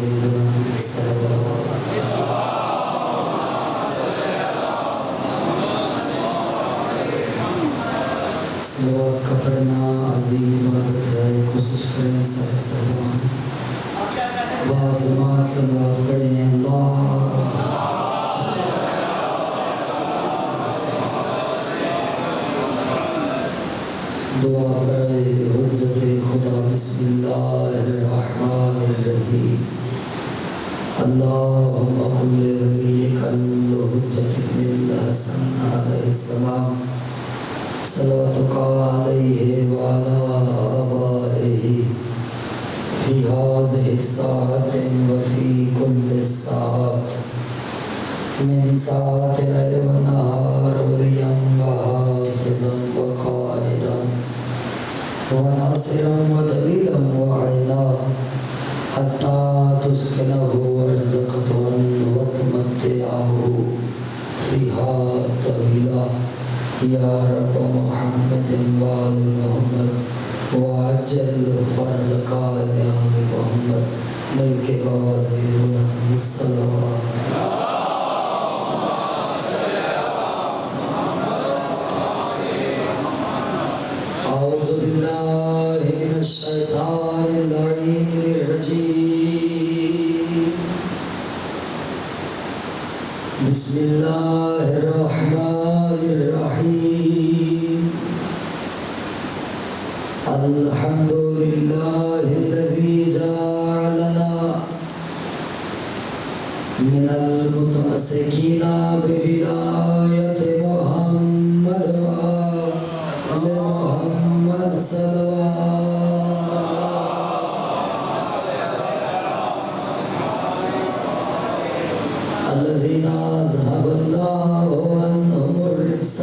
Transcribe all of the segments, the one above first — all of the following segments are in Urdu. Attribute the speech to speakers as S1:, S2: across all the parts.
S1: سے بلند صلوات. صلوات کا پڑھنا عظیم عبادت ہے. کوشش کریں سب صحبان باجماعت صلوات پڑھیں. اللہ دعا پڑھے. حجت خدا بسم اللہ الرحمن الرحیم. اللہم کل ولیک الحجت ابن الحسن علیہ السلام صلواتک علیہ وعلی آبائہ فی ہذہ الساعۃ وفی کل ساعۃ من ساعۃ اللیل والنہار ولیاً وحافظاً وقائداً وناصراً ودلیلاً وعینا حتیٰ تسکنہ ارضک وتمتعہ فیہا طویلا. یا رب محمد وآل محمد وعجل فرجک آل محمد. مل کے بآوازِ بلند صلوات. اعوذ باللہ من الشیطان اللعین الرجیم. بسم اللہ الرحمن الرحیم. الحمد للہ الذی جعلنا من المتمسکین بولایت محمد وآل محمد صلوات. الذین اذهب اللہ عنہم الرجس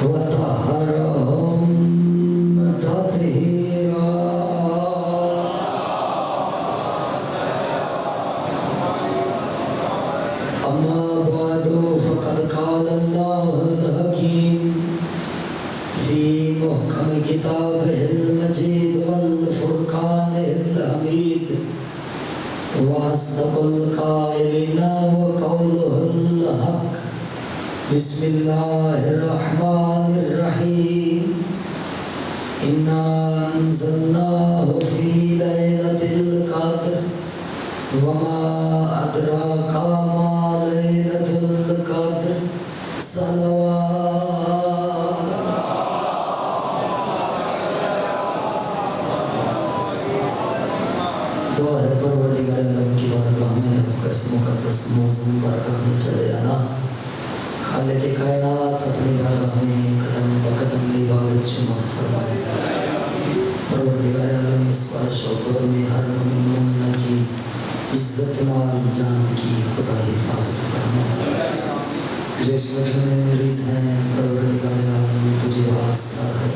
S1: وطہرہم تطہیرا. اما بعد فقد قال اللہ الحکیم فی محکم کتابہ المجید والفرقان الحمید واصدق القائلین وقولہ الحق. بسم اللہ الرحمن الرحیم. انا انزلناہ فی لیلۃ القدر وما ادراک ما لیلۃ القدر. صلوات. دعا ہے پروردگار عالم کی بارگاہ میں اس مقدس موسم بارگاہ میں چلے آنا. خالق کائنات اپنی بارگاہ میں قدم بقدم عبادت شمار فرمائے. پروردگار عالم اس بارش و دور میں ہر مومن مومنہ کی عزت مال جان کی خدا حفاظت فرمائے. جو اس وقت میں مریض ہیں پروردگار عالم تجھے واسطہ ہے.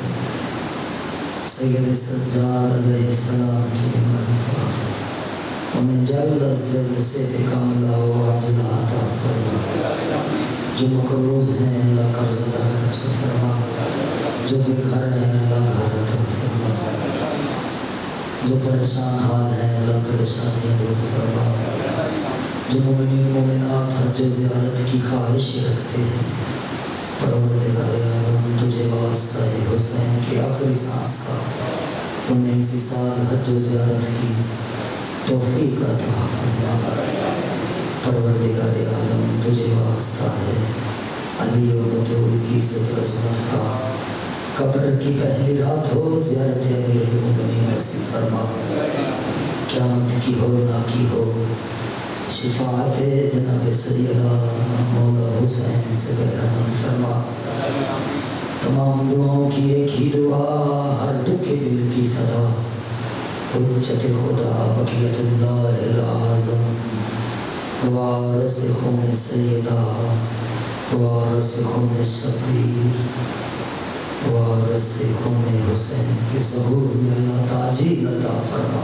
S1: سید سجاد علیہ السلام کی بیماری کا انہیں جلد از جلد سے کاملہ و عاجلہ عطا فرما. جو مقروض ہیں اللہ قرض ادا سے فرما. جو بے گھر ہیں اللہ گھر عطا فرما. جو پریشان حال ہیں اللہ پریشانیاں دور فرما. جو مومنین مومنات حج و زیارت کی خواہش رکھتے ہیں پروردگار عالم تجھے واسطہ حسین کی آخری سانس کا انہیں اسی سال حج و زیارت کی توفیق عطا فرما. پروردگار عالم تجھے واسطہ ہے علی و بطول کی صدر عصمت کا قبر کی پہلی رات ہو زیارت امیر المومنین نصیب فرما. قیامت کی ہو نہ کی ہو شفاعت جناب سیدہ مولا حسین سے بہرمان فرما. تمام دعاؤں کی ایک ہی دعا ہر دکھ دل کی صدا. حجت خدا بقیت اللہ العظم وارث خون سیدہ وارث خون شبیر وارث خون حسین کے ظہور میں اللہ تاجیل عطا فرما.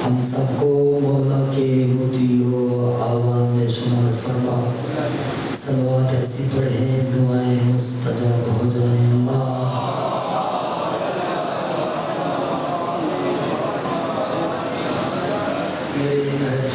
S1: ہم سب کو مولا کے مطیع آوان میں شمار فرما. صلوات ایسی پڑھیں دعائیں مستجاب ہو جائیں. اللہ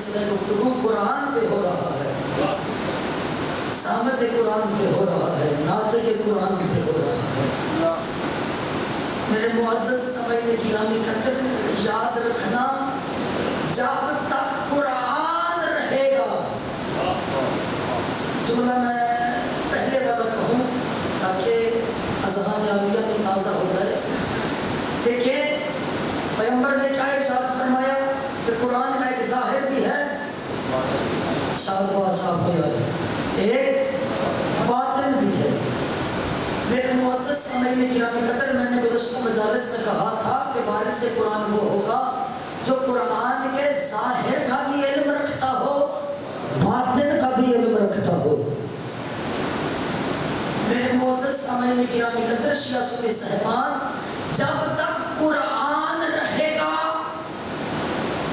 S1: سلسلہ گفتگو قرآن پہ ہو رہا ہے، سامت قرآن پہ ہو رہا ہے، ناطق قرآن پہ ہو رہا ہے۔ میرے معزز سمعین گرامی قدر، یاد رکھنا جب تک قرآن رہے گا، جملہ میں پہلے والا کہوں تاکہ اذہان عالیہ میں تازہ ہو جائے۔ دیکھیں پیغمبر نے کیا ارشاد فرمایا کہ قرآن کا ایک ظاہر بھی ہے، شاید وہ صاحب کو یاد ہے، ایک باطن بھی ہے۔ میرے معزز سامعین کرام قدر، میں نے گزشتہ مجالس میں کہا تھا کہ وارث قرآن وہ ہوگا جو قرآن کے ظاہر کا بھی علم رکھتا ہو، باطن کا بھی علم رکھتا ہو۔ میرے معزز سامعین کرام قدر، شیعہ سنی صاحبان، جب تک قرآن رہے گا،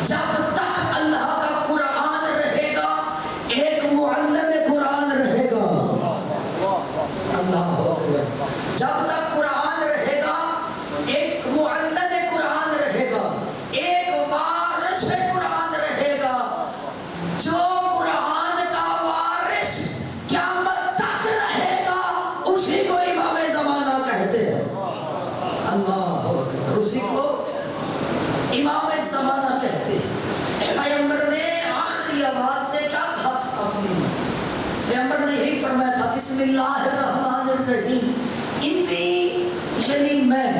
S1: جب تک اللہ کا قرآن رہے گا، ایک معلم قرآن رہے گا۔ اللہ اکبر۔ جب تک قرآن رہے گا، ایک معلم قرآن رہے گا، ایک وارث قرآن رہے گا۔ جو قرآن کا وارث قیامت تک رہے گا، اسی کو امام زمانہ کہتے ہیں۔ اللہ اکبر۔ اسی کو امام زمانہ کہتے ہیں۔ پیغمبر نے آخری آواز میں کیا کہا تھا اپنی میں؟ پیغمبر نے یہی فرمایا تھا، بسم اللہ الرحمن الرحیم، انی یعنی میں۔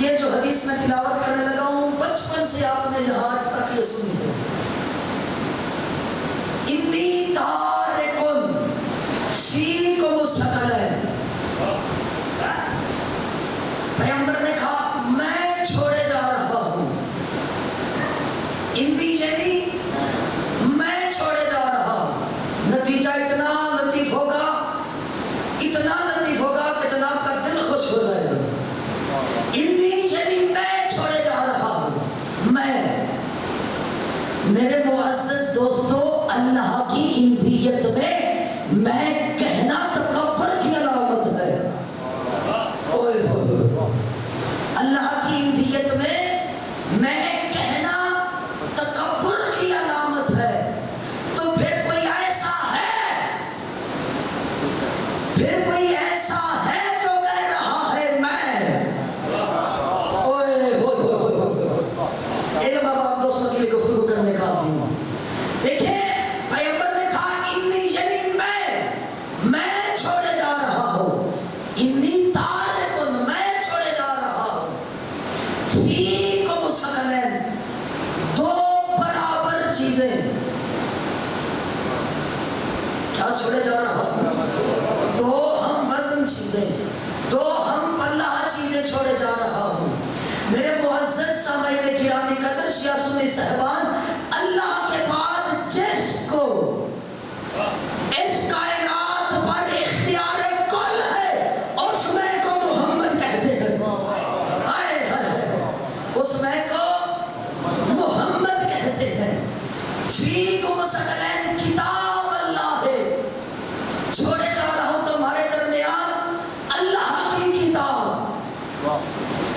S1: یہ جو حدیث میں تلاوت کرنے لگا ہوں، بچپن سے آپ نے یہاں آج تک یہ سنی ہے۔ انی تارکن فیکم ثقلین۔ پیغمبر نے کہا میں چھوڑے جا رہا ہوں، انی یعنی میں چھوڑے جا رہا ہوں۔ نتیجہ اتنا لطیف ہوگا، اتنا لطیف ہوگا کہ جناب کا دل خوش ہو جائے گا۔ انی یعنی میں چھوڑے جا رہا ہوں، میں۔ میرے معزز دوستو، اللہ کی انتیت میں کہنا تکبر کی علامت ہے۔ اوئے ہوئے، اللہ کی انتیت میں کہنا تکبر کی علامت ہے۔ تو پھر کوئی ایسا ہے، پھر کوئی ایسا ہے جو کہہ رہا ہے میں۔ اوئے ہوئے، ایک بابا آپ دوستوں کے لیے گفتگو کرنے کا آدمی ہوں۔ دیکھیں پیغمبر نے کہا انی یعنی میں چھوڑے جا رہا ہوں، انی تارکن، میں چھوڑے جا رہا ہوں، فیکم ثقلین، دو برابر چیزیں۔ کیا چھوڑے جا رہا ہوں؟ دو ہم وزن چیزیں، دو ہم پلہ چیزیں چھوڑے جا رہا ہوں۔ میرے معزز سامعین گرامی قدر، شیعہ سنی صاحبان، اللہ کے بعد جس کو اس کائنات پر اختیار کل ہے، اس میں کو محمد کہتے ہیں۔ آئے ہائے، اس میں کو محمد کہتے ہیں۔ فیکم ثقلین، کتاب اللہ ہے۔ چھوڑے جا رہا ہوں تمہارے درمیان اللہ کی کتاب،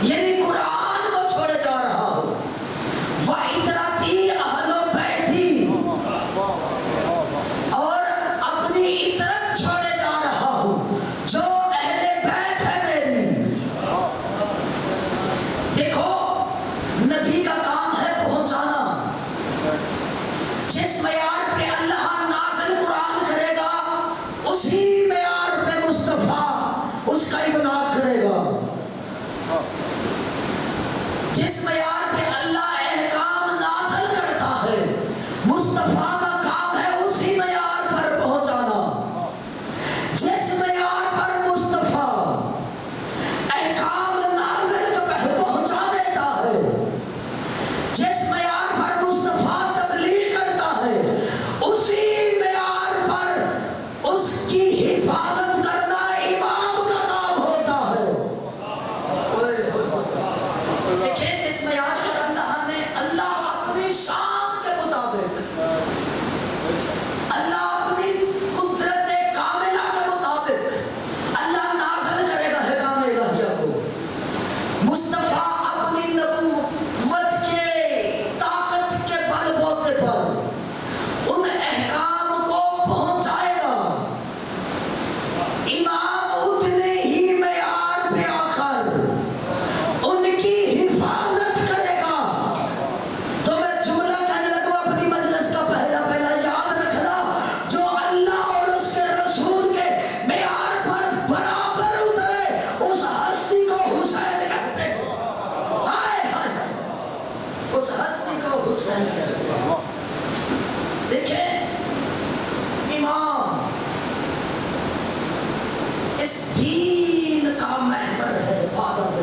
S1: یعنی قرآن کو چھوڑے جا رہا ہوں۔ وَعِتْرَتِي أَهْلُ بَيْتِي، اور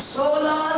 S1: 16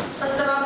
S1: 17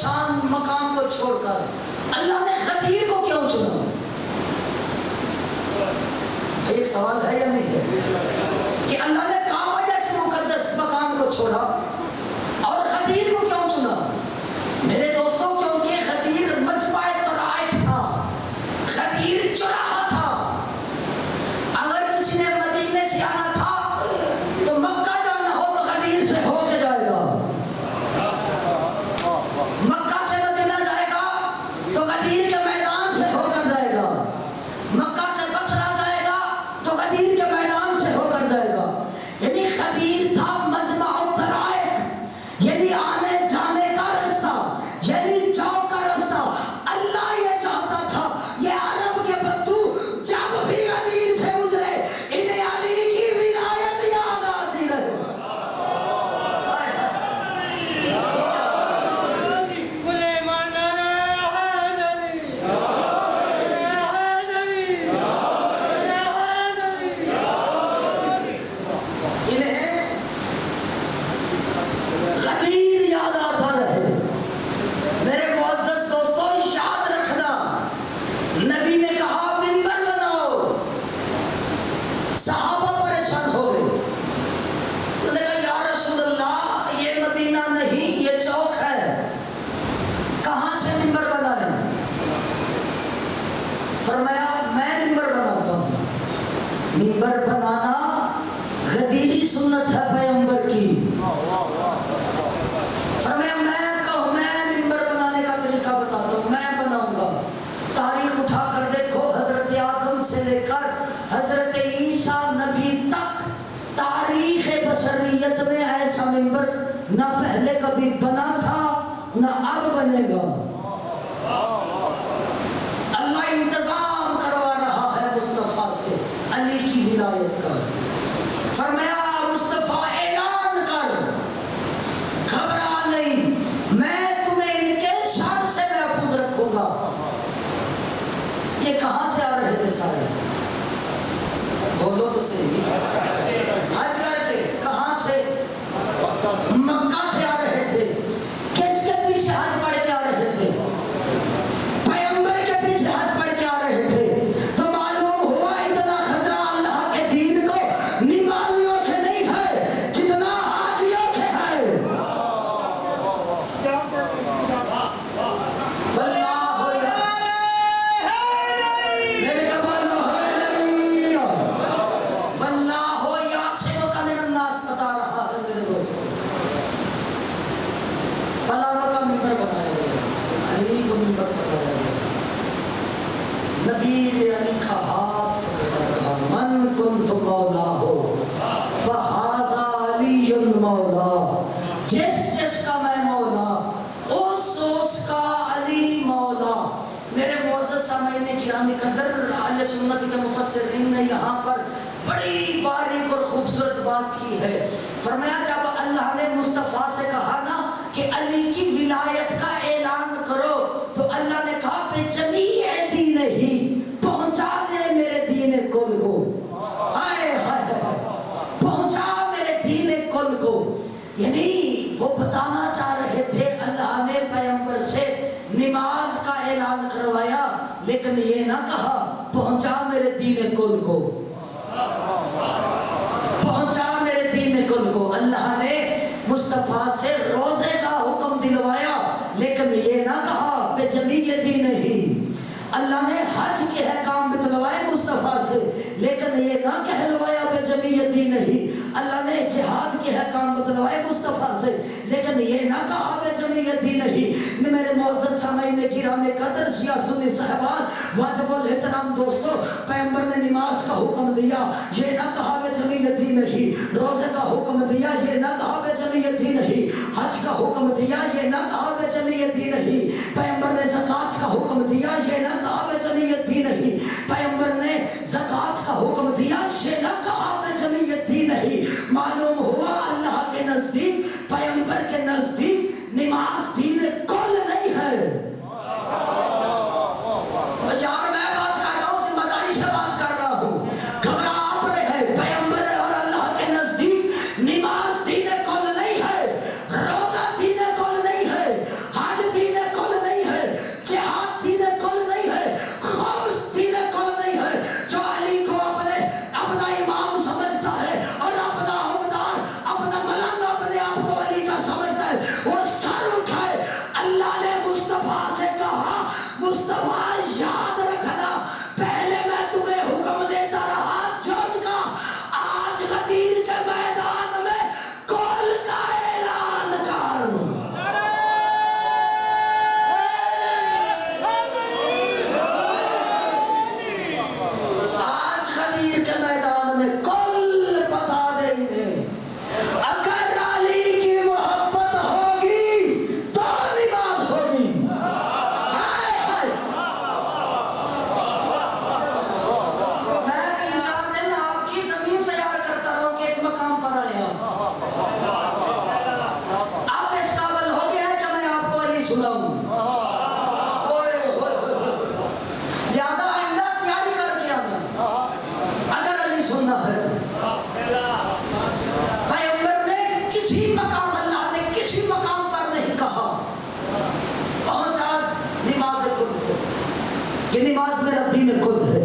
S1: شان مقام کو چھوڑ کر اللہ نے غدیر کو کیوں چنا؟ ایک سوال ہے یا نہیں ہے کہ اللہ نے کعبہ جیسے مقدس مقام کو چھوڑا اور غدیر کو کیوں چنا؟ میرے دوستوں کیونکہ غدیر مجمع طرائق تھا، غدیر چوراہا تھا۔ اگر کسی نے مدینے سے آنا تھا تو مکہ جانا ہو تو غدیر سے ہو کے جائے گا، مکہ سے مدینہ جائے گا تو غدیر کے میدان سے ہو کر جائے گا، مکہ سے بصرہ جائے گا تو غدیر کے میدان سے ہو کر جائے گا۔ یعنی غدیر تھا مجمع الطرائق، یعنی آنے جانے کا رستہ، یعنی چوک کا رستہ۔ اللہ یہ چاہتا تھا یہ عرب کے بدو جب بھی غدیر سے گزرے انہیں علی کی ولایت یاد آتی رہے۔ غدیر یاد آتا رہے۔ میرے معزز دوستو یاد رکھنا، نبی نے کہا منبر بناؤ، صحابہ پریشان ہو گئے، انہوں نے کہا یا رسول اللہ یہ مدینہ نہیں یہ چوک ہے، کہاں سے منبر بنائیں؟ فرمایا میں منبر بناتا ہوں۔ منبر بنانا غدیری سنت ہے پیغمبر کی۔ فرمایا میں منبر بنانے کا طریقہ بتاتا ہوں، میں بناؤں گا۔ تاریخ اٹھا کر دیکھو، حضرت آدم سے لے کر حضرت عیسیٰ نبی تک تاریخ بشریت میں ایسا منبر نہ پہلے کبھی بنا تھا نہ اب بنے گا۔ اللہ انتظام کروا رہا ہے مصطفیٰ سے علی کی ولایت کا۔ فرمایا مصطفیٰ اعلان کر، گھبرا نہیں، میں تمہیں ان کے شر سے محفوظ رکھوں گا۔ یہ کہاں سے آ رہے تھے سارے؟ بولو تو صحیح، حج کر کے کہاں سے؟ مکہ سے آ رہے تھے۔ کس کے پیچھے حج پڑھ کے آ رہے تھے؟ پیغمبر کے پیچھے حج پڑھ کے آ رہے تھے۔ تو معلوم ہوا اتنا خطرہ اللہ کے دین کو نمازیوں سے نہیں ہے جتنا حاجیوں سے ہے۔ میرے قبل واللہ یعصمک من الناس بتا رہا ہے میرے دوستوں۔ پلانوں کا منبر بنایا گیا، علی کو منبر بنایا گیا۔ نبی نے علی کا ہاتھ پکڑ کر کہا من کنت مولا ہو فہذا علی مولا، جس کا میں مولا اس کا علی مولا۔ میرے معزز سامعین کرام قدر، اہل سنت کے مفسرین نے یہاں پر بڑی باریک اور خوبصورت بات کی ہے۔ فرمایا جب اللہ نے مصطفیٰ سے کہا نا کہ علی کی ولایت کا اعلان کرو تو اللہ نے کہا بے جمیع دین ہی، پہنچا دے میرے دین کل کو، پہنچا میرے دین کل کو۔ یعنی وہ بتانا چاہ رہے تھے اللہ نے پیغمبر سے نماز کا اعلان کروایا لیکن یہ نہ کہا پہنچا میرے دین کل کو، پہنچا میرے دین کل کو۔ اللہ نے مصطفیٰ سے روزے کا حکم دلوایا لیکن یہ نہ کہا بے جمیع دین ہی۔ اللہ نے حج کے احکام بتلوائے مصطفیٰ سے لیکن یہ نہ کہلوایا بے جمیع دین ہی۔ اللہ نے جہاد کے احکام بتلوائے مصطفیٰ سے لیکن یہ نہ کہا بے جمیع دین ہی۔ میرے معزز سامعین کرام قدر، شیعہ سنی صاحبان، واجب الاحترام دوستو، پیغمبر نے نماز کا حکم دیا، یہ نہ کہا بے جمیع دین ہی۔ روزے کا حکم دیا، یہ نہ کہا بے جمیع دین ہی۔ حج کا حکم دیا، یہ نہ کہا بے جمیع دین ہی۔ پیغمبر نے زکوٰۃ کا حکم دیا، یہ نہ کہا بے جمیع دین ہی۔ پیغمبر نے زکوٰۃ کا حکم دیا، یہ نہ کہا بے جمیع دین ہی۔ معلوم ہوا اللہ کے نزدیک، پیغمبر کے نزدیک نماز دین کل نہیں ہے۔ یار میں بات کر رہا ہوں، ذمہ داری سے بات کر رہا ہوں، گھبرا آپ رہے ہیں۔ پیغمبر اور اللہ کے نزدیک نماز دین کل نہیں ہے، روزہ دین کل نہیں ہے، حج دین کہ نماز میں رب دین خود ہے.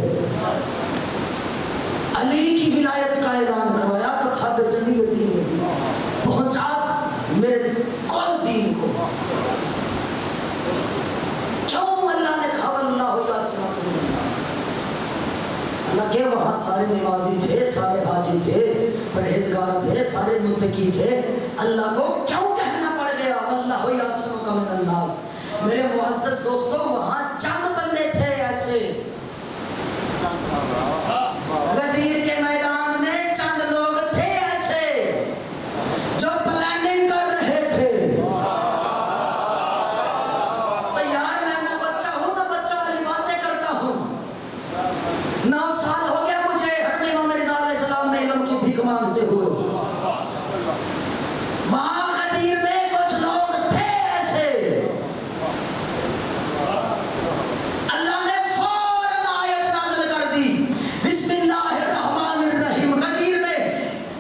S1: علی کی ولایت کا اعلان کروایا تو کھاد جمیعتی نے پہنچا میرے کل دین کو. کیوں اللہ نے کہا اللہ اللہ کے وہاں سارے نمازی تھے, سارے حاجی تھے, پرہیزگار تھے, سارے متقی تھے. اللہ کو کیوں کہنا پڑ گیا اللہ یعصمک من الناس؟ میرے معزز دوستوں, وہاں چند بندے تھے ایسے. غدیر کے میدان میں چند لوگ تھے ایسے جو پلاننگ کر رہے تھے. تو یار میں نہ بچہ ہوں نہ بچوں والی باتیں کرتا ہوں. 9 سال ہو گیا مجھے حضرت امام رضا علیہ السلام میں علم کی بھیک مانگتے ہوئے. وہاں غدیر میں کچھ لوگ تھے ایسے. اللہ نے فوراً آیت نازل کر دی, بسم اللہ الرحمن الرحیم. غدیر میں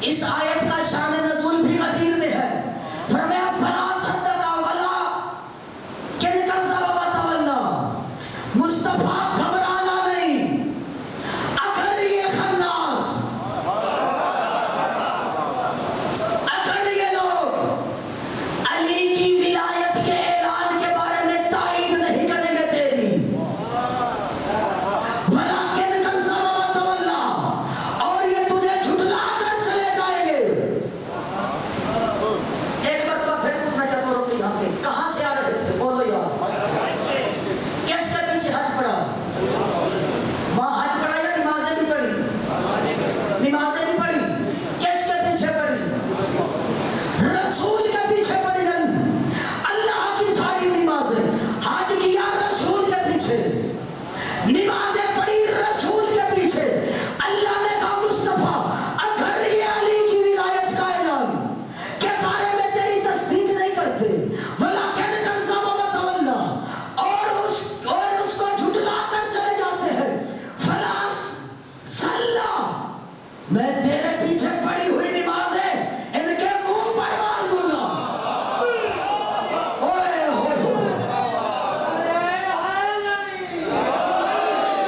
S1: اس آیت کا شان نزول بھی غدیر میں ہے. فرمایا فلا صدق ولا کن کذب وتولا. مصطفیٰ گھبرانا نہیں, اگر یہ خناس, اگر یہ لوگ علی کی ولایت کے اعلان کے بارے میں تائید نہیں کریں گے تیری, ولیکن کذب وتولا, اور یہ تجھے جھٹلا کر چلے جائیں گے. ایک مرتبہ پھر پوچھنا چاہتا ہوں کہ یہاں پہ کہاں سے آ رہے تھے؟ بولو یار. کس کے پیچھے حج پڑا؟ وہاں حج پڑا یا نمازیں بھی پڑھی؟ نمازیں بھی پڑھی. کس کے پیچھے پڑھی؟ رسول کے پیچھے پڑھی. اللہ کی ساری نمازیں, حج کیا رسول کے پیچھے, نمازیں پڑھی رسول کے پیچھے. اللہ نے کہا مصطفیٰ اگر یہ علی کی ولایت کا اعلان کے بارے میں تیری تصدیق نہیں کرتے, ولیکن کذب وتولا, اور اس کو جھٹلا کر چلے جاتے ہیں, فلا صلی, میں تیرے پیچھے پڑی ہوئی نمازیں ان کے منہ پر مار دوں گا. اوئے ہوئے ہوئے,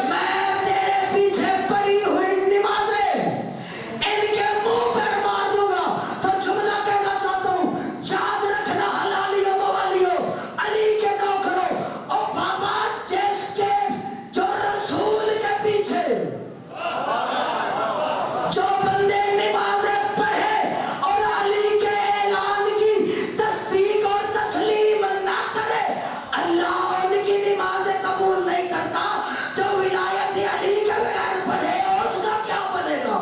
S1: میں تیرے پیچھے پڑی ہوئی نمازیں ان کے منہ پر مار دوں گا. تو جملہ کہنا چاہتا ہوں, یاد رکھنا حلالیوں موالیوں, علی کے نوکروں, او بابا جس کے جو رسول کے پیچھے جو بندے نمازیں پڑھے اور علی کے اعلان کی تصدیق اور تسلیم نہ کرے, اللہ ان کی نمازیں قبول نہیں کرتا. جو ولایت علی کے بغیر پڑھے اس کا کیا بنے گا؟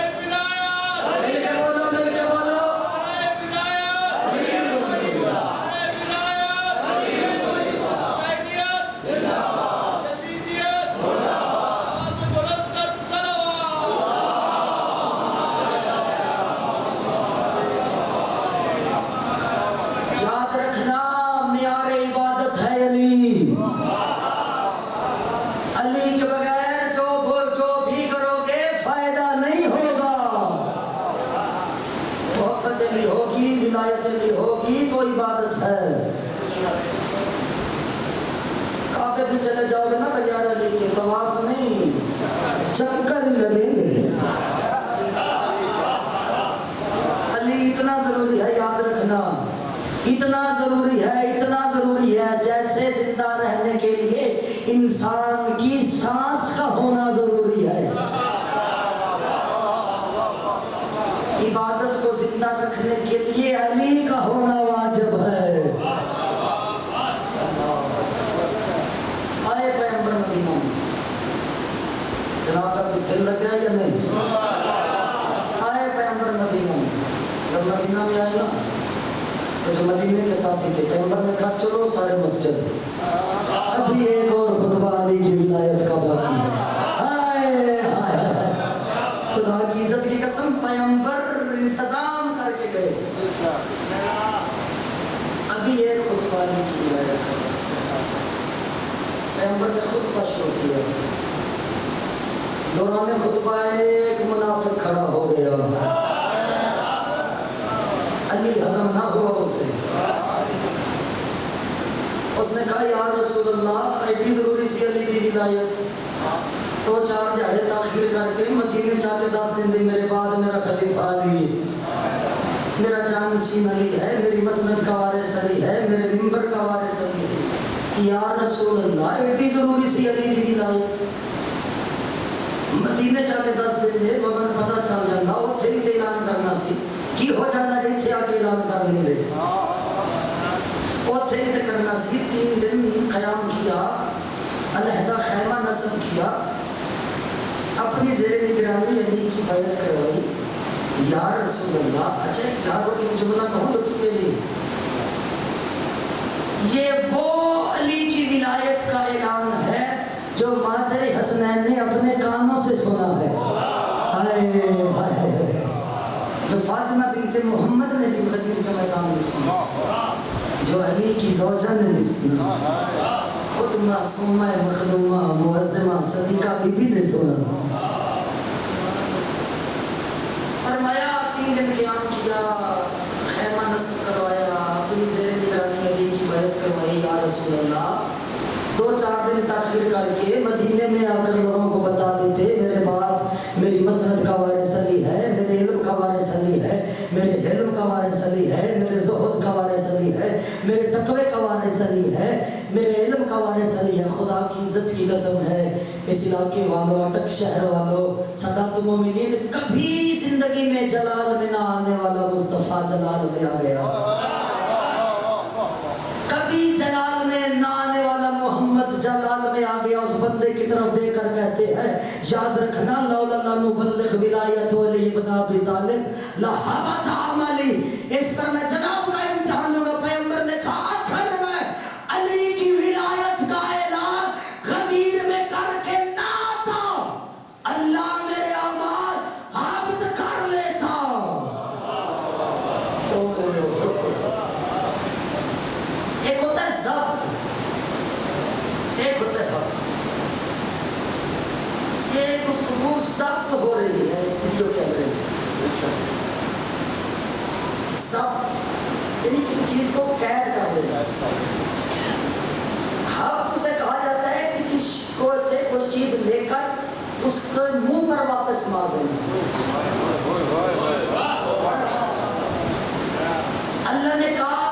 S1: مل کے بولو, مل کے بولو. یاد رکھنا معیار عبادت ہے علی. علی کے بغیر جو بھی کرو گے فائدہ نہیں ہوگا. محبت علی ہوگی, ولایت علی ہوگی تو عبادت ہے. کعبے بھی چلے جاؤ گے نا بغیر علی کے, طواف نہیں, چکر ہی لگیں گے. علی اتنا ضروری ہے, یاد رکھنا, اتنا ضروری ہے, اتنا ضروری ہے جیسے زندہ رہنے کے لیے انسان کی سانس کا ہونا ضروری ہے. عبادت کو زندہ رکھنے کے لیے علی کا ہونا واجب ہے. آئے پیغمبر مدینہ میں, جناب کا دل لگ گیا یا نہیں؟ آئے پیغمبر مدینہ میں, جب مدینہ میں آئے نا تو جو مدینے کے ساتھی تھے, پیغمبر نے کہا چلو سارے مسجد, ابھی ایک اور خطبہ علی کی ولایت کا باقی ہے. آئے آئے, خدا کی عزت کی قسم پیغمبر انتظام کر کے گئے. ابھی ابھی ایک خطبہ علی کی ولایت کا پیغمبر نے خطبہ شروع کیا، دوران خطبہ ایک منافق کھڑا ہو گیا، علی ہضم نہ ہوا اسے، اس نے کہا یا رسول اللہ ایڈی ضروری سی علی کی ولایت، 2-4 دیہڑے تاخیر کر کے مدینے جا کے 10 دن دی میرے بعد میرا خلیفہ علی، میرا جانشین علی ہے، میری مسند کا وارث علی ہے، میرے منبر کا وارث علی ہے، یا رسول اللہ ایڈی ضروری سی علی کی ولایت، مدینے جا کے 10 دن دے وگن پتہ چل جانا، اتھے بھی اعلان کرنا سی کی ہو جانا رہی تھے آکے اعلان کر لیں گے، اتھے بھی کرنا سی، 3 دن قیام کیا، علیحدہ خیمہ نصب کیا، اپنی زیر نگرانی علی کی بیعت کروائی، یا رسول اللہ اچھا یاروں کی جملہ کہوں لطف کے لیے، یہ وہ علی کی ولایت کا اعلان ہے جو مادر حسنین نے اپنے کانوں سے سنا ہے، جو فاطمہ بنت محمد نے بھی غدیر کے میدان میں سنا، جو علی کی زوجہ نے بھی سنا، خود معصومہ مخدومہ معظمہ صدیقہ بی بی نے سنا، فرمایا 3 دن قیام کیا، خیمہ نصب کروایا، اپنی زیر نگرانی علی کی بیعت کروائی، یا رسول اللہ 2-4 دن تاخیر کر کے مدینے میں آ کر لوگوں کو بتا دیتے میرے بعد میری مسند کا وارث علی ہے، میرے علم کا وارث علی ہے، میرے علم کا وارث علی ہے، میرے زہد کا وارث علی ہے، میرے تقوی کا وارث علی ہے، میرے علم کا وارث علی ہے، خدا کی عزت کی قسم ہے اس علاقے والوں، اٹک شہر والوں، سادات مومنین، کبھی زندگی میں جلال میں نہ آنے والا مصطفیٰ جلال میں آ گیا، کبھی جلال میں نہ آنے والا محمد جلال میں آ گیا، اس بندے کی طرف دیکھ کر کہتے ہیں یاد رکھنا لولا لنبلغ ولایت علی ابن ابی طالب لحبط عملی، اس پر میں جناب کا امتحان لوں گا، پیغمبر نے کہا آخر میں علی کی ولایت کا اعلان غدیر میں کر کے نہ آتا، اللہ میرے اعمال حابط کر لیتا، ایک ہوتا ہے ضبط، ایک ہوتا ہے حق، یہ گفتگو ضبط ہو رہی ہے اس ویڈیو کیمرے میں، ضبط یعنی کسی چیز کو قید کر لینا، حق اسے کہا جاتا ہے کسی کو سے کوئی چیز لے کر اس کو منہ پر واپس مار دینا، اللہ نے کہا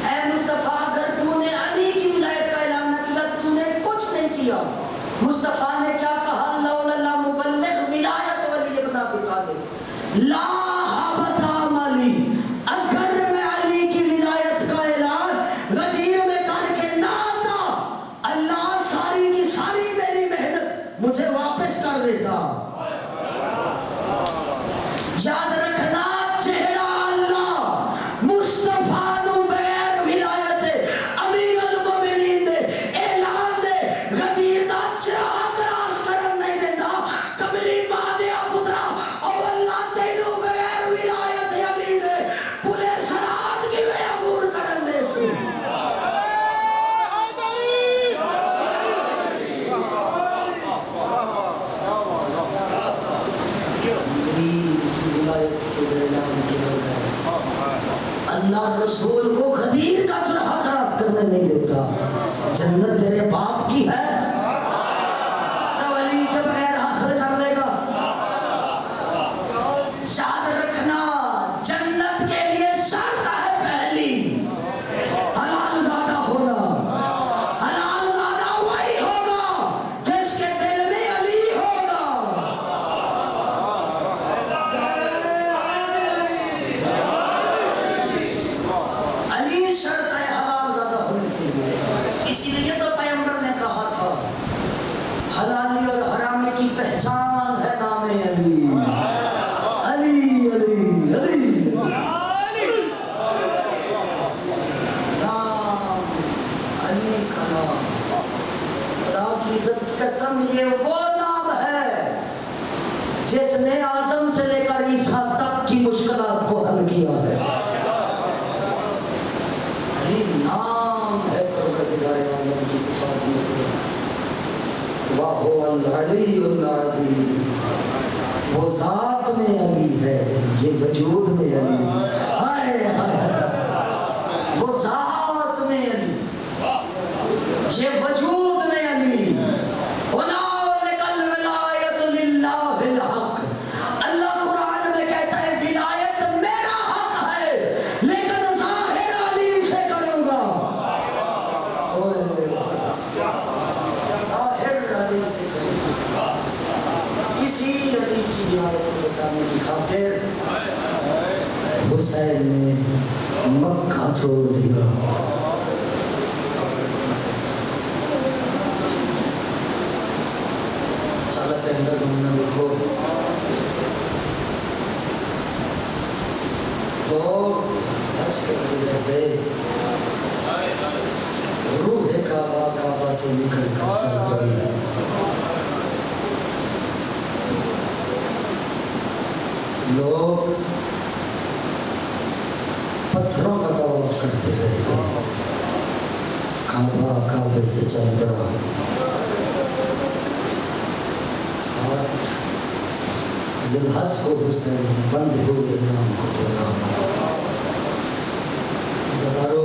S1: اے مصطفیٰ اگر تو نے علی کی ولایت کا اعلان نہ کیا تو نے کچھ نہیں کیا، مصطفیٰ نے کیا کہا لولا لا مبلغ ولایت علی ابن ابی طالب لا حبط عملی، اگر میں علی کی ولایت کا اعلان غدیر میں کر کے نہ آتا اللہ ساری کی ساری میری محنت مجھے واپس کر دیتا، یاد رکھنا چہرہ اللہ مصطفیٰ نو بغیر ولایت امیر المومنین دے اعلان دے غدیر دا چراغ راز کرن نہیں دیتا، کملی ماں دیا پترا او اللہ تینو بغیر ولایت علی دے پورے سرات کی میں عبور کرن دے سو، اللہ رسول کو غدیر کا چراغ راز کرنے نہیں دیتا، جنت تیرے باپ کی ہے جو علی کے بغیر حاصل کر لے گا، یاد رکھنا جنت کے لیے شرط ہے پہلی حلال زادہ ہونا، حلال زادہ وہی ہوگا جس کے دل میں علی ہوگا، علی شرط ہے حلال زادہ ہونے کے لیے، اسی لیے تو پیغمبر نے کہا تھا حلالی اور حرامی کی پہچان ہے نام علی، علی علی علی نام علی کا نام، خدا کی عزت کی قسم یہ وہ نام ہے جس نے آدم سے لے کر عیسیٰ تک کی مشکلات کو حل کیا ہے، هو العلی العظیم. وہ ذات میں علی ہے، یہ وجود میں علی. آئے آئے، وہ ذات میں علی، یہ وجود میں علی. هنالک الولایت للہ الحق. اللہ قرآن میں کہتا ہے ولایت میرا حق ہے، لیکن ظاہر علی سے کروں گا. ظاہر علی سے کروں گا. اسی علی کی ولایت کو بچانے کی خاطر حسین نے مکہ چھوڑ دیا. سالہ کے اندر گھومنا دیکھو، لوگ حج کرتے رہ گئے، روح کعبہ کعبہ سے نکل کر چل پڑی. لوگ پتھروں کا طواف کرتے رہ گئے، کعبہ کعبے سے چل پڑا. ذی الحج کو حسین نے بند ہوئے نام کو توڑا. زدارو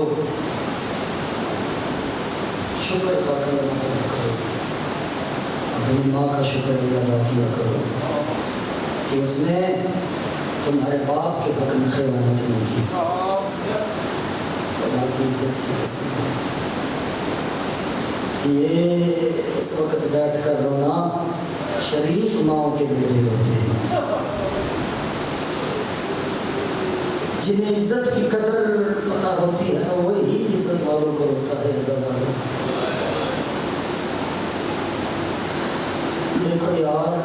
S1: شکر کا کلمہ پڑھا کرو، اپنی ماں کا شکر ادا کیا کرو کہ اس نے تمہارے باپ کے حق میں خیانت نہیں کی. خدا کی عزت کی قسم، یہ اس وقت بیٹھ کر رونا شریف ماؤں کے بیٹے ہوتے ہیں، جنہیں عزت کی قدر پتہ ہوتی ہے وہی عزت والوں کو ہوتا ہے. عزتداروں دیکھو یار،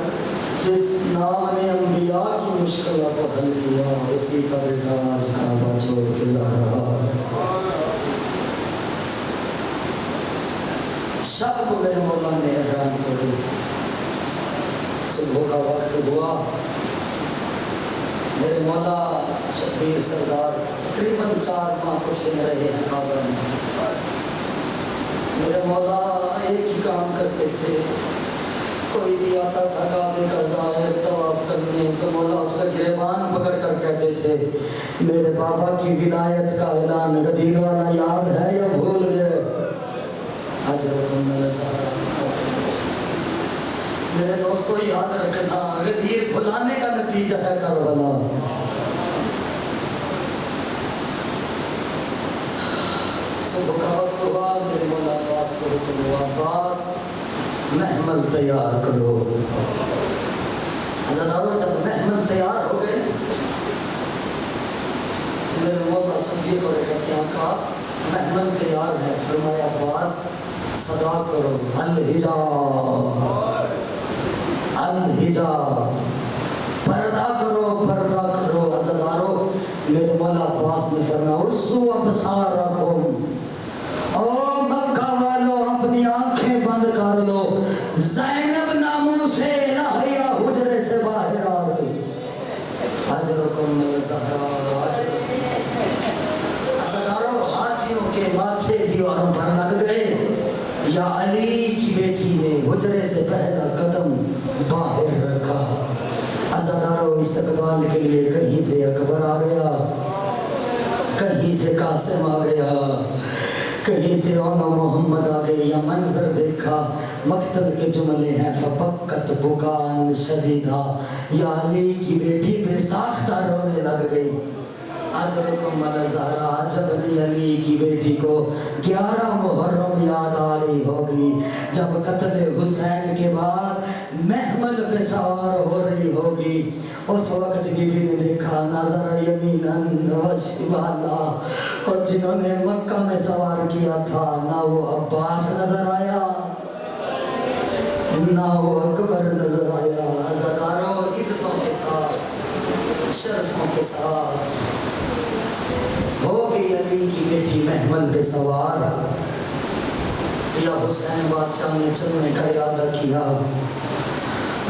S1: جس نام نے انبیاء کی مشکلوں کو حل کیا اسی کا بیٹا آج کعبہ چھوڑ کے جا رہا ہے. شب کو میرے مولا نے احرام توڑے، صبح کا وقت ہوا، میرے مولا شبیر سردار تقریباً 4 ماہ کچھ دن رہے ہیں کعبہ میں. میرے مولا ایک ہی کام کرتے تھے، کوئی بھی آتا تھا کعبے کا ظاہر طواف کرنے تو مولا اس کا گریبان پکڑ کر کہتے تھے میرے بابا کی ولایت کا اعلان غدیر والا یاد ہے یا بھول گئے؟ اجرکم الزہرا. میرے دوستو یاد رکھنا، غدیر بھلانے کا نتیجہ ہے کربلا. صبح کا وقت ہوا، میرے مولا عباس کو حکم ہوا عباس محمل تیار کرو. عزاداروں جب محمل تیار ہو گئے میرے مولا سبھی کو کہتے ہیں آقا محمل تیار ہے. فرمایا عباس صدا کرو الحجاب الحجاب، پردہ کرو پردہ کرو. عزاداروں میرے مولا عباس نے فرمایا ارسو ابصارکم، او مکہ والو اپنی آنکھیں بند کر لو، زینب ناموں سے الہیہ حجرے سے باہر آ گئی. اجرکم الزہرا اجرکم. عزاداروں حاجیوں کے ماتھے دیواروں پر لگ گئے، یا علی کی بیٹی نے حجرے سے پہلا قدم باہر رکھا. عزاداروں استقبال کے لیے کہیں سے اکبر آ گیا، کہیں سے قاسم آ گیا، کہیں سے اونا محمد آ گئے. یا منظر دیکھا، مقتل کے جملے ہیں فبکت بکان شدیدہ، یا علی کی بیٹی بے ساختہ رونے لگ گئی. اجرکم الزہرا. جب علی کی بیٹی کو 11 محرم یاد آ رہی ہوگی، جب قتل حسین کے بعد محمل پہ سوار ہو رہی ہوگی، اس وقت بی بی نے دیکھا نظر یمیناً و شمالا، اور جنہوں نے مکہ میں سوار کیا تھا نہ وہ عباس نظر آیا نہ وہ اکبر نظر آیا. عزاداروں عزتوں کے ساتھ شرفوں کے ساتھ ہو گئی علی کی بیٹی محمل پہ سوار. یا حسین بادشاہ نے چلنے کا ارادہ کیا.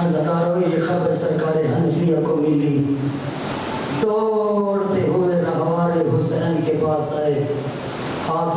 S1: عزاداروں یہ خبر سرکار حنفیہ کو ملی، دوڑتے ہوئے رہوار حسین کے پاس آئے، ہاتھ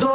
S1: 2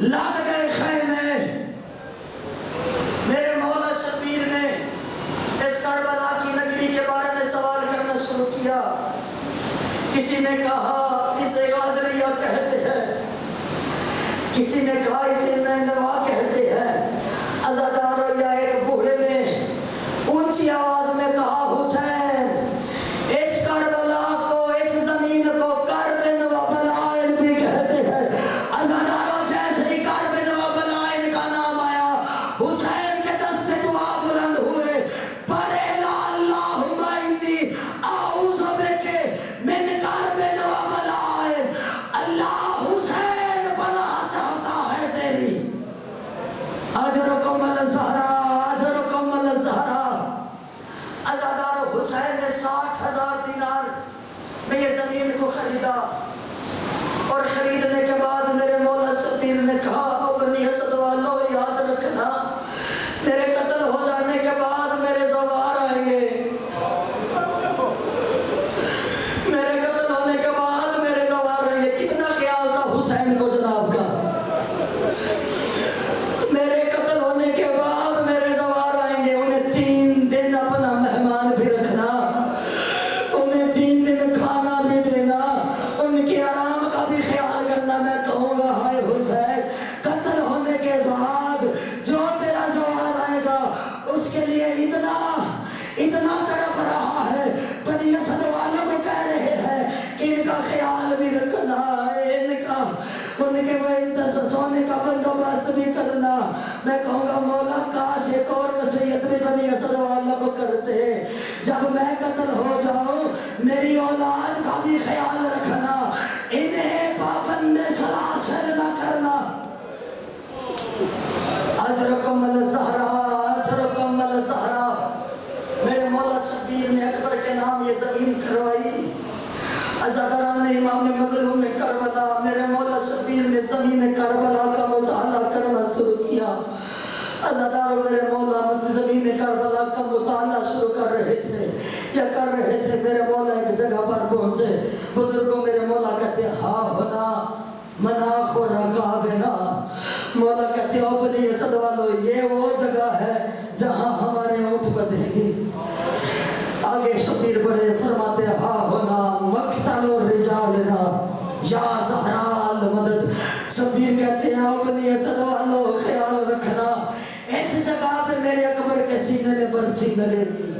S1: لگ گئے خیمے. میرے مولا شبیر نے اس کربلا کی نگری کے بارے میں سوال کرنا شروع کیا. کسی نے کہا اسے غازریہ کہتے ہیں، کسی نے کہا اسے نینوا کہتے ہیں. عزادارو یا ایک بوڑھے نے اونچی آواز میں کہا حسین اس کربلا کو، اس زمین کو کرب وبلائن بھی کہتے ہیں. عزادارو جیسے ہی کرب وبلائن کا نام آیا حسین کے دستے دعا بلند ہوئے. پرے لا اللہم انی اعوذ بک من کرب وبلائن. اللہ حسین پناہ چاہتا ہے تیری. اجرکم الزہرا، اجرکم الزہرا. عزادارو حسین نے 60,000 دینار میں یہ زمین کو خریدا، اور خریدنے کے بعد میرے مولا شبیر نے کہا او بنی اسد والو یاد رکھنا میرے قتل ہو جانے کے بعد میرے زوار آئیں گے. میرے قتل ہونے کے بعد میرے زوار آئیں گے. کتنا خیال تھا حسین کو جناب کا. میرے قتل ہونے کے بعد میرے زوار آئیں گے. انہیں 3 دن اپنا مہمان بھی رکھنا، انہیں 3 دن کھانا بھی دینا، ان کے آرام کا بھی خیال کرنا. میں کہوں گا ہائے حسین قتل ہونے کے بعد جو تیرا زوار آئے گا اس کے لیے اتنا تڑپ رہا ہے. بنی اسد والوں کو کہہ رہے ہیں کہ ان کا خیال بھی رکھنا ہے، ان کے سونے کا بندوبست بھی کرنا. میں کہوں گا مولا کاش ایک اور وصیت بھی بنی اسد والوں کو کرتے. جب میں قتل ہو جاؤں میری اولاد کا بھی خیال رکھنا، انہیں پابند سلاسل نہ کرنا. اجرکم الزہرا، اجرکم الزہرا. میرے مولا شبیر نے اکبر کے نام یہ زمین کھروائی. عزاداران امام مظلوم کربلا میرے مولا شبیر نے زمین کربلا کا مطالعہ کرنا شروع کیا. عزاداروں میرے مولا زمین کربلا کا مطالعہ شروع کر رہے تھے یا کر رہے تھے. میرے مولا ایک جگہ پر پہنچے. بزرگوں میرے مولا کہتے ہیں ہاں ہونا مناخ و رکابنا. مولا کہتے ہیں او بنی اسد والو یہ وہ جگہ ہے جہاں ہمارے اونٹ بدھیں گے. آگے شبیر بڑے فرماتے ہاں ہونا مقتل الرجالنا یا زہرا المدد. شبیر کہتے ہیں اپنی اسد والو خیال رکھنا اس جگہ پہ میرے اکبر کے سینے میں برچی لگے گی.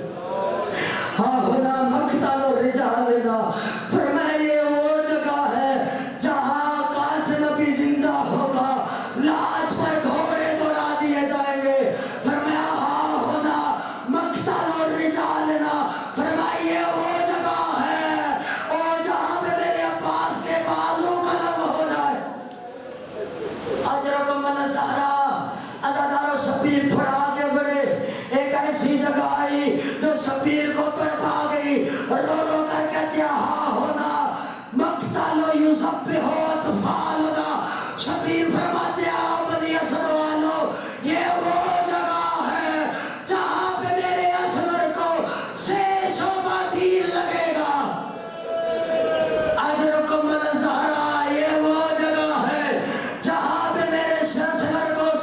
S1: ہاں ہونا مقتل الرجالنا. فرمایا یہ وہ جگہ ہے جہاں قاسم بھی زندہ ہوگا، لاش پر گھوڑے دوڑا دیے جائیں گے. فرمایا ہاں ہونا مقتل الرجالنا. فرمائیے وہ جگہ ہے وہ جہاں پہ میرے عباس کے بازو قلم ہو جائے. اجرکم الزہرا. عزادارو شبیر تھوڑا آگے بڑھے. ایک ایسی جگہ آئی جو شبیر کو تڑپا گئی. رو رو کر کہتے ہاں ہونا مقتل یذبح اطفالنا. شبیر فرماتے ہیں بنی اسد والو یہ وہ جگہ ہے جہاں پہ میرے اصغر کو سیش و بادیر لگے گا. اجرکم الزہرا. یہ وہ جگہ ہے جہاں پہ میرے اصغر کو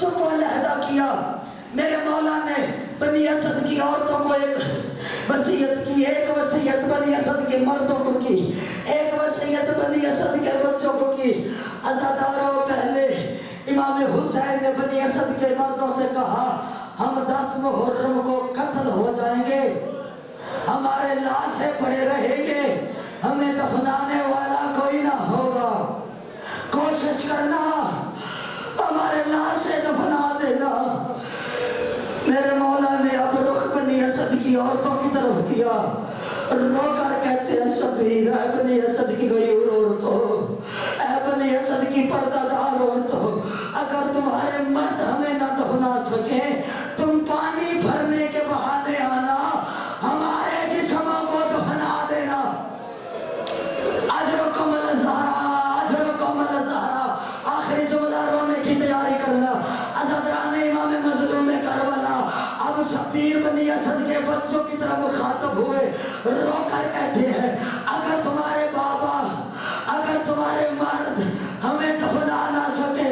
S1: بچوں کو علیحدہ کیا. میرے مولا نے بنی اسد کی عورتوں کو ایک وصیت کی, ایک وصیت بنی اسد کے مردوں کو کی, ایک وصیت بنی اسد کے بچوں کو کی. عزاداروں, پہلے امام حسین نے بنی اسد کے مردوں سے کہا ہم 10 محرم کو قتل ہو جائیں گے, ہمارے لاشیں پڑے رہیں گے, ہمیں دفنانے والا کوئی نہ ہوگا, کوشش کرنا ہمارے لاشیں دفنا دینا. میرے مولا نے اب رخ بنی اسد کی عورتوں کی طرف کیا, رو کر کہتے ہیں شبیر, اے بنی اسد کی غیور عورتوں, اے بنی اسد کی پردہ دار عورتوں, اگر تمہارے مرد ہمیں نہ دفنا سکیں, تم پانی بھرنے کے بہانے آنا, ہمارے جسموں کو دفنا دینا. اجرکم الزہرا, اجرکم الزہرا. آخری جملہ رونے کی تیاری کرنا. عزادران امام مظلوم کربلا اب شبیر بنی اسد کے بچوں کی طرف مخاطب ہوئے, رو کر کہتے ہیں اگر تمہارے بابا, اگر تمہارے مرد ہمیں دفنا نہ سکے,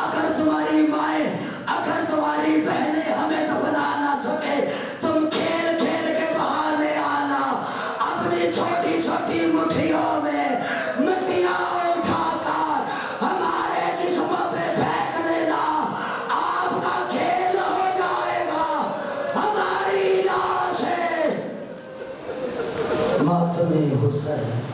S1: اگر تمہاری مائیں, اگر تمہاری بہنیں ہمیں دفنا نہ سکے, تم کھیل کھیل کے بہانے آنا, اپنی چھوٹی چھوٹی مٹھیوں میں مٹیاں اٹھا کر ہمارے جسموں پہ پھینک دینا, آپ کا کھیل ہو جائے گا. ہماری لاشیں ماتم حسین